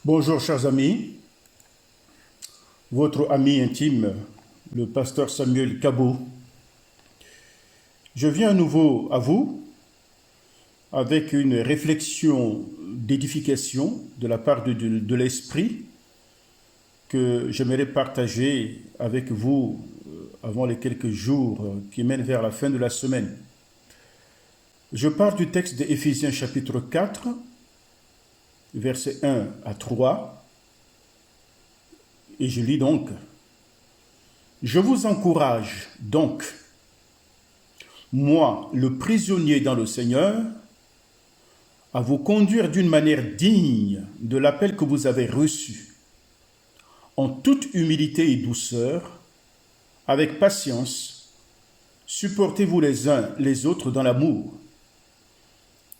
Bonjour chers amis, votre ami intime, le pasteur Samuel Cabot. Je viens à nouveau à vous avec une réflexion d'édification de la part de l'Esprit que j'aimerais partager avec vous avant les quelques jours qui mènent vers la fin de la semaine. Je pars du texte d'Éphésiens chapitre 4, versets 1 à 3, et je lis donc: « Je vous encourage donc, moi, le prisonnier dans le Seigneur, à vous conduire d'une manière digne de l'appel que vous avez reçu, en toute humilité et douceur, avec patience, supportez-vous les uns les autres dans l'amour,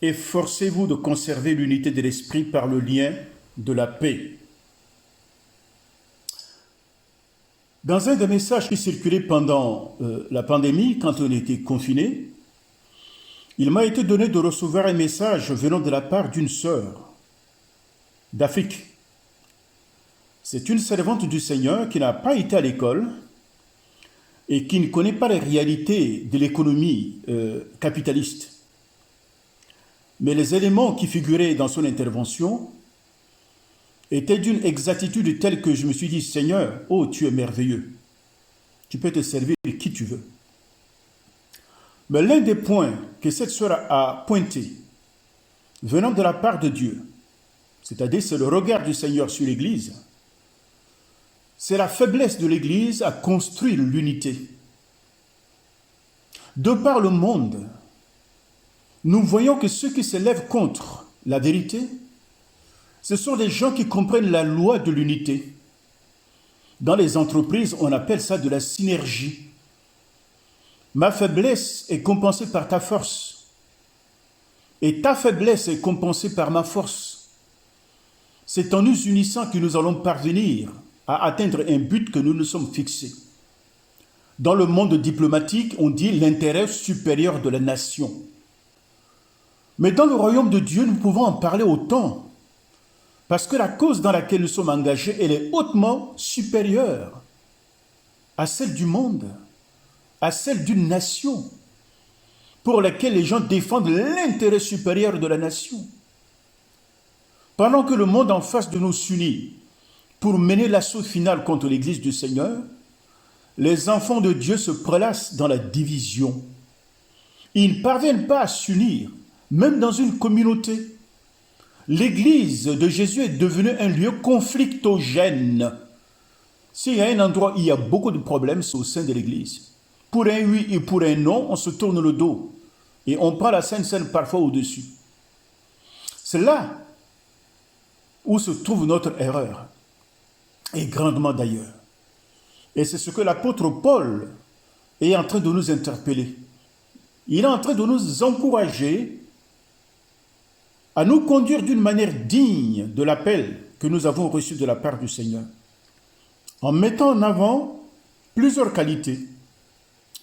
efforcez-vous de conserver l'unité de l'esprit par le lien de la paix. » Dans un des messages qui circulait pendant la pandémie, quand on était confinés, il m'a été donné de recevoir un message venant de la part d'une sœur d'Afrique. C'est une servante du Seigneur qui n'a pas été à l'école et qui ne connaît pas les réalités de l'économie capitaliste. Mais les éléments qui figuraient dans son intervention étaient d'une exactitude telle que je me suis dit: Seigneur, oh, tu es merveilleux. Tu peux te servir de qui tu veux. Mais l'un des points que cette sœur a pointé, venant de la part de Dieu, c'est-à-dire c'est le regard du Seigneur sur l'Église, c'est la faiblesse de l'Église à construire l'unité. De par le monde, nous voyons que ceux qui se lèvent contre la vérité, ce sont des gens qui comprennent la loi de l'unité. Dans les entreprises, on appelle ça de la synergie. Ma faiblesse est compensée par ta force. Et ta faiblesse est compensée par ma force. C'est en nous unissant que nous allons parvenir à atteindre un but que nous nous sommes fixés. Dans le monde diplomatique, on dit l'intérêt supérieur de la nation. Mais dans le royaume de Dieu, nous pouvons en parler autant, parce que la cause dans laquelle nous sommes engagés, elle est hautement supérieure à celle du monde, à celle d'une nation, pour laquelle les gens défendent l'intérêt supérieur de la nation. Pendant que le monde en face de nous s'unit pour mener l'assaut final contre l'Église du Seigneur, les enfants de Dieu se prélassent dans la division. Ils ne parviennent pas à s'unir, même dans une communauté. L'Église de Jésus est devenue un lieu conflictogène. S'il y a un endroit où il y a beaucoup de problèmes, c'est au sein de l'Église. Pour un oui et pour un non, on se tourne le dos. Et on prend la Sainte Seine parfois au-dessus. C'est là où se trouve notre erreur. Et grandement d'ailleurs. Et c'est ce que l'apôtre Paul est en train de nous interpeller. Il est en train de nous encourager à nous conduire d'une manière digne de l'appel que nous avons reçu de la part du Seigneur, en mettant en avant plusieurs qualités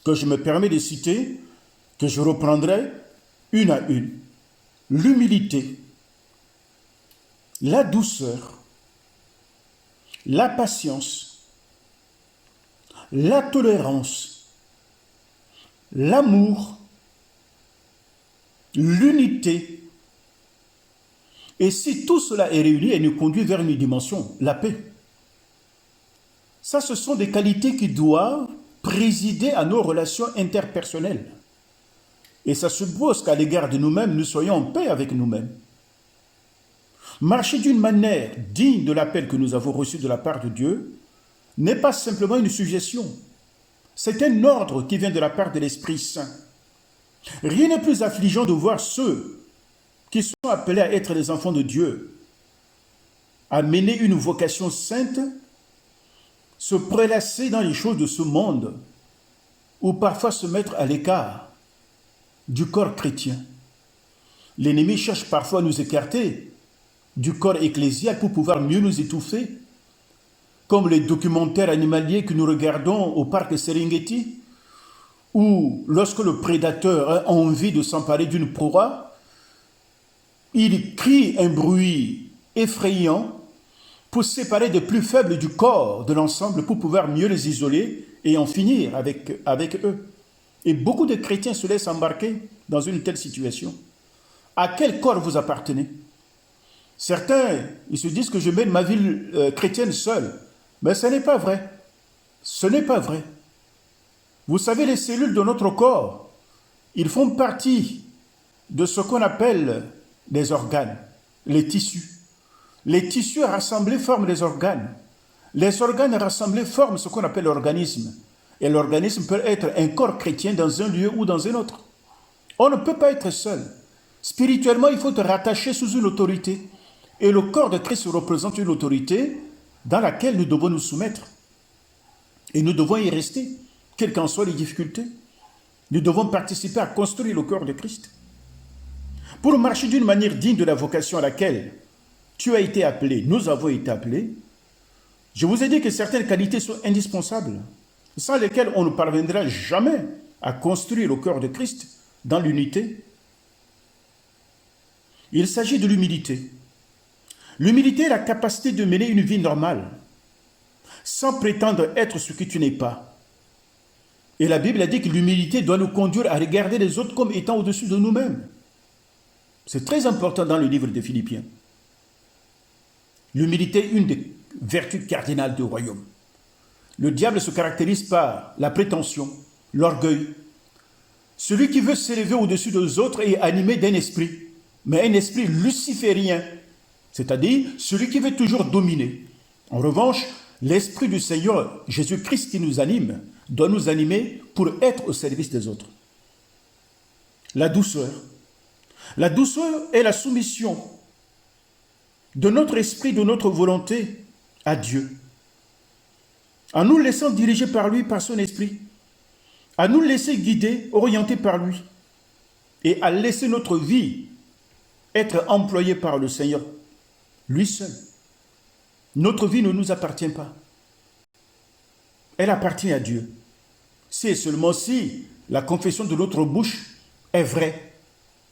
que je me permets de citer, que je reprendrai une à une. L'humilité, la douceur, la patience, la tolérance, l'amour, l'unité. Et si tout cela est réuni, elle nous conduit vers une dimension, la paix. Ça, ce sont des qualités qui doivent présider à nos relations interpersonnelles. Et ça suppose qu'à l'égard de nous-mêmes, nous soyons en paix avec nous-mêmes. Marcher d'une manière digne de l'appel que nous avons reçu de la part de Dieu n'est pas simplement une suggestion. C'est un ordre qui vient de la part de l'Esprit Saint. Rien n'est plus affligeant de voir ceux qui sont appelés à être les enfants de Dieu, à mener une vocation sainte, se prélasser dans les choses de ce monde, ou parfois se mettre à l'écart du corps chrétien. L'ennemi cherche parfois à nous écarter du corps ecclésial pour pouvoir mieux nous étouffer, comme les documentaires animaliers que nous regardons au parc Serengeti, où lorsque le prédateur a envie de s'emparer d'une proie, il crie un bruit effrayant pour séparer les plus faibles du corps de l'ensemble, pour pouvoir mieux les isoler et en finir avec eux. Et beaucoup de chrétiens se laissent embarquer dans une telle situation. À quel corps vous appartenez? Certains, ils se disent que je mène ma vie chrétienne seule. Mais ce n'est pas vrai. Ce n'est pas vrai. Vous savez, les cellules de notre corps, ils font partie de ce qu'on appelle les organes, les tissus. Les tissus rassemblés forment les organes. Les organes rassemblés forment ce qu'on appelle l'organisme. Et l'organisme peut être un corps chrétien dans un lieu ou dans un autre. On ne peut pas être seul. Spirituellement, il faut te rattacher sous une autorité. Et le corps de Christ représente une autorité dans laquelle nous devons nous soumettre. Et nous devons y rester, quelles qu'en soient les difficultés. Nous devons participer à construire le corps de Christ. Pour marcher d'une manière digne de la vocation à laquelle tu as été appelé, nous avons été appelés, je vous ai dit que certaines qualités sont indispensables, sans lesquelles on ne parviendra jamais à construire le corps de Christ dans l'unité. Il s'agit de l'humilité. L'humilité est la capacité de mener une vie normale, sans prétendre être ce que tu n'es pas. Et la Bible a dit que l'humilité doit nous conduire à regarder les autres comme étant au-dessus de nous-mêmes. C'est très important dans le livre des Philippiens. L'humilité est une des vertus cardinales du royaume. Le diable se caractérise par la prétention, l'orgueil. Celui qui veut s'élever au-dessus des autres est animé d'un esprit, mais un esprit luciférien, c'est-à-dire celui qui veut toujours dominer. En revanche, l'esprit du Seigneur Jésus-Christ qui nous anime doit nous animer pour être au service des autres. La douceur. La douceur est la soumission de notre esprit, de notre volonté à Dieu. En nous laissant diriger par lui, par son esprit, à nous laisser guider, orienter par lui, et à laisser notre vie être employée par le Seigneur, lui seul. Notre vie ne nous appartient pas. Elle appartient à Dieu. C'est seulement si la confession de notre bouche est vraie.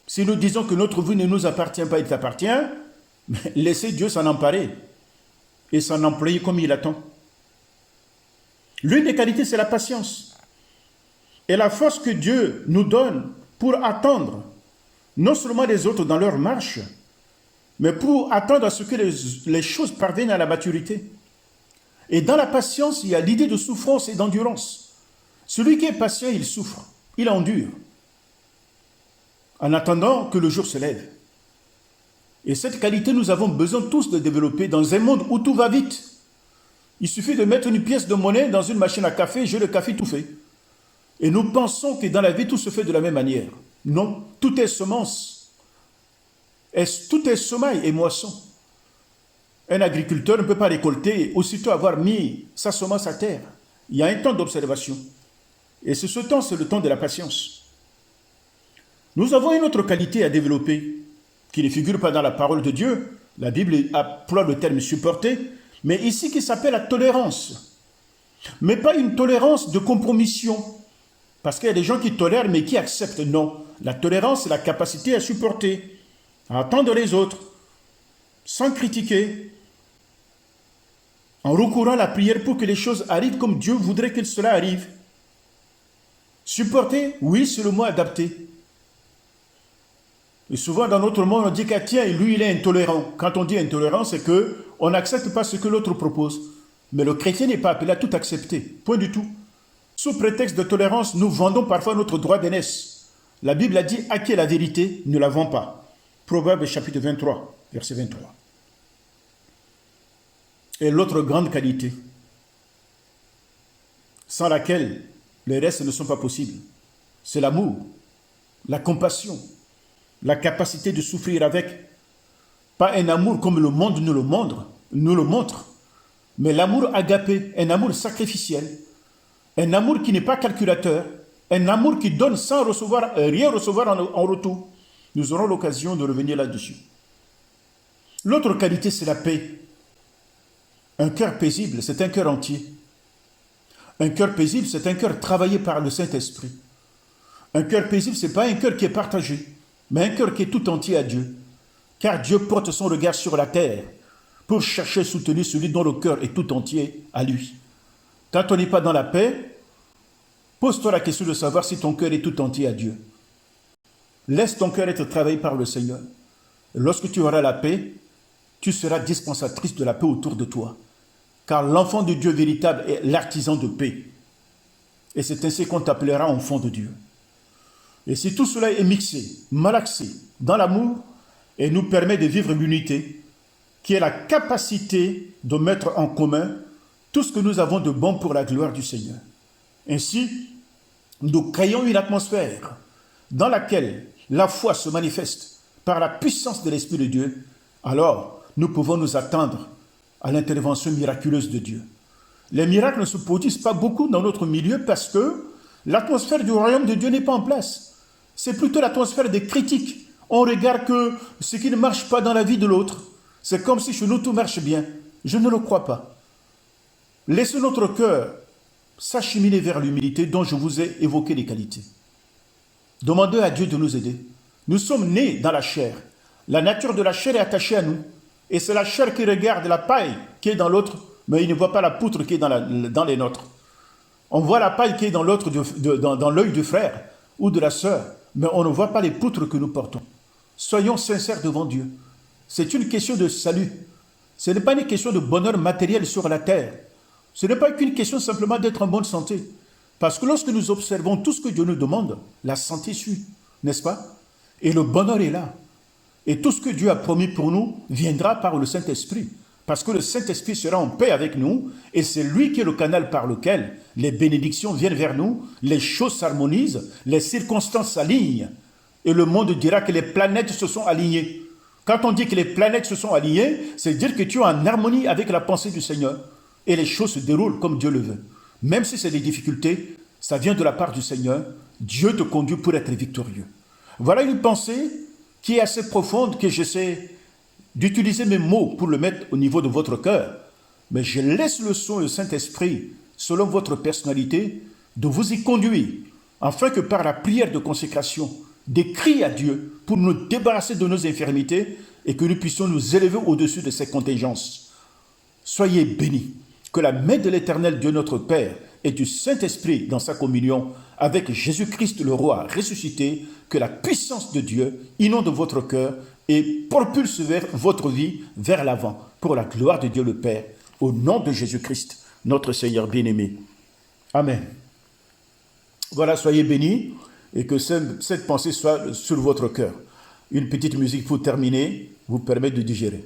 Si nous disons que notre vie ne nous appartient pas, il t'appartient, laissez Dieu s'en emparer et s'en employer comme il attend. L'une des qualités, c'est la patience. Et la force que Dieu nous donne pour attendre, non seulement les autres dans leur marche, mais pour attendre à ce que les choses parviennent à la maturité. Et dans la patience, il y a l'idée de souffrance et d'endurance. Celui qui est patient, il souffre, il endure, en attendant que le jour se lève. Et cette qualité, nous avons besoin tous de développer dans un monde où tout va vite. Il suffit de mettre une pièce de monnaie dans une machine à café, j'ai le café tout fait. Et nous pensons que dans la vie, tout se fait de la même manière. Non, tout est semence. Tout est semaille et moisson. Un agriculteur ne peut pas récolter aussitôt avoir mis sa semence à terre. Il y a un temps d'observation. Et ce temps, c'est le temps de la patience. Nous avons une autre qualité à développer qui ne figure pas dans la parole de Dieu. La Bible emploie le terme supporter, mais ici qui s'appelle la tolérance. Mais pas une tolérance de compromission. Parce qu'il y a des gens qui tolèrent mais qui acceptent. Non. La tolérance, c'est la capacité à supporter, à attendre les autres, sans critiquer, en recourant à la prière pour que les choses arrivent comme Dieu voudrait que cela arrive. Supporter, oui, c'est le mot adapté. Et souvent dans notre monde, on dit que tiens, lui, il est intolérant. Quand on dit intolérant, c'est qu'on n'accepte pas ce que l'autre propose. Mais le chrétien n'est pas appelé à tout accepter. Point du tout. Sous prétexte de tolérance, nous vendons parfois notre droit d'aînesse. La Bible a dit, à qui est la vérité, ne la vend pas. Proverbe chapitre 23, verset 23. Et l'autre grande qualité, sans laquelle les restes ne sont pas possibles, c'est l'amour, la compassion, la capacité de souffrir avec. Pas un amour comme le monde nous le montre, mais l'amour agapé, un amour sacrificiel, un amour qui n'est pas calculateur, un amour qui donne sans recevoir, rien recevoir en retour. Nous aurons l'occasion de revenir là-dessus. L'autre qualité, c'est la paix. Un cœur paisible, c'est un cœur entier. Un cœur paisible, c'est un cœur travaillé par le Saint-Esprit. Un cœur paisible, ce n'est pas un cœur qui est partagé, mais un cœur qui est tout entier à Dieu. Car Dieu porte son regard sur la terre pour chercher et soutenir celui dont le cœur est tout entier à lui. Quand on n'est pas dans la paix, pose-toi la question de savoir si ton cœur est tout entier à Dieu. Laisse ton cœur être travaillé par le Seigneur. Lorsque tu auras la paix, tu seras dispensatrice de la paix autour de toi. Car l'enfant de Dieu véritable est l'artisan de paix. Et c'est ainsi qu'on t'appellera enfant de Dieu. Et si tout cela est mixé, malaxé, dans l'amour, et nous permet de vivre l'unité, qui est la capacité de mettre en commun tout ce que nous avons de bon pour la gloire du Seigneur. Ainsi, nous créons une atmosphère dans laquelle la foi se manifeste par la puissance de l'Esprit de Dieu. Alors, nous pouvons nous attendre à l'intervention miraculeuse de Dieu. Les miracles ne se produisent pas beaucoup dans notre milieu parce que l'atmosphère du royaume de Dieu n'est pas en place. C'est plutôt l'atmosphère des critiques. On regarde que ce qui ne marche pas dans la vie de l'autre, c'est comme si chez nous tout marche bien. Je ne le crois pas. Laissez notre cœur s'acheminer vers l'humilité dont je vous ai évoqué les qualités. Demandez à Dieu de nous aider. Nous sommes nés dans la chair. La nature de la chair est attachée à nous. Et c'est la chair qui regarde la paille qui est dans l'autre, mais il ne voit pas la poutre qui est dans les nôtres. On voit la paille qui est dans l'autre, dans l'œil du frère ou de la sœur, mais on ne voit pas les poutres que nous portons. Soyons sincères devant Dieu. C'est une question de salut. Ce n'est pas une question de bonheur matériel sur la terre. Ce n'est pas qu'une question simplement d'être en bonne santé. Parce que lorsque nous observons tout ce que Dieu nous demande, la santé suit, n'est-ce pas? Et le bonheur est là. Et tout ce que Dieu a promis pour nous viendra par le Saint-Esprit. Parce que le Saint-Esprit sera en paix avec nous et c'est lui qui est le canal par lequel les bénédictions viennent vers nous, les choses s'harmonisent, les circonstances s'alignent. Et le monde dira que les planètes se sont alignées. Quand on dit que les planètes se sont alignées, c'est dire que tu es en harmonie avec la pensée du Seigneur. Et les choses se déroulent comme Dieu le veut. Même si c'est des difficultés, ça vient de la part du Seigneur. Dieu te conduit pour être victorieux. Voilà une pensée qui est assez profonde que j'essaie d'utiliser mes mots pour le mettre au niveau de votre cœur. Mais je laisse le son et le Saint-Esprit, selon votre personnalité, de vous y conduire, afin que par la prière de consécration, des cris à Dieu pour nous débarrasser de nos infirmités et que nous puissions nous élever au-dessus de ces contingences. Soyez bénis. Que la main de l'Éternel Dieu notre Père et du Saint-Esprit dans sa communion avec Jésus-Christ le Roi ressuscité, que la puissance de Dieu inonde votre cœur et propulse votre vie vers l'avant pour la gloire de Dieu le Père, au nom de Jésus-Christ, notre Seigneur bien-aimé. Amen. Voilà, soyez bénis et que cette pensée soit sur votre cœur. Une petite musique pour terminer vous permet de digérer.